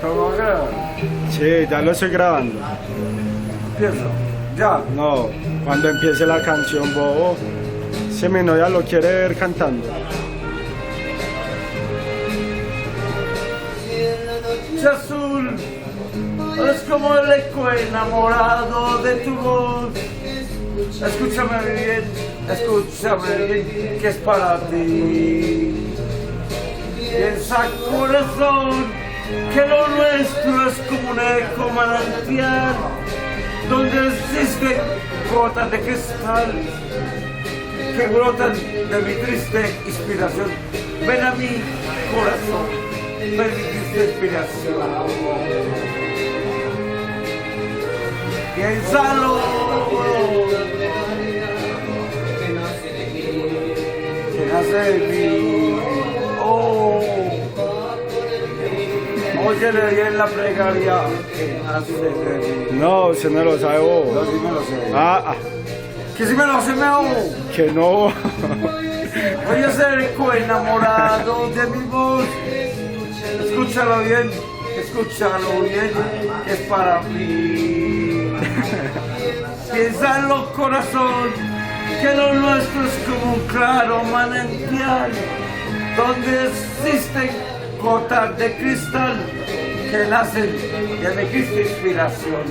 ¿Cómo graba? Sí, ya lo estoy grabando. Empiezo. Ya. No, cuando empiece la canción, bobo. Si mi novia lo quiere ver cantando. Azul, es como el eco enamorado de tu voz. Escúchame bien, que es para ti. Piensa, corazón, que lo nuestro es como un eco manantial, donde existen gotas de cristal que brotan de mi triste inspiración. Ven a mi corazón, ven mi triste inspiración. Piénsalo, que nace de mí. Oh, óyele bien la plegaria que nace de mí. No, usted no lo sabe, bobo. No, sí me lo sé. Ah, Que si me lo sé, me ahogo. que no. Voy a ser eco enamorado de mi voz. Escúchalo bien, que es para mí. Piénsalo, corazón, que lo nuestro es como un claro manantial, donde existen gotas de cristal que nacen de mi triste inspiración.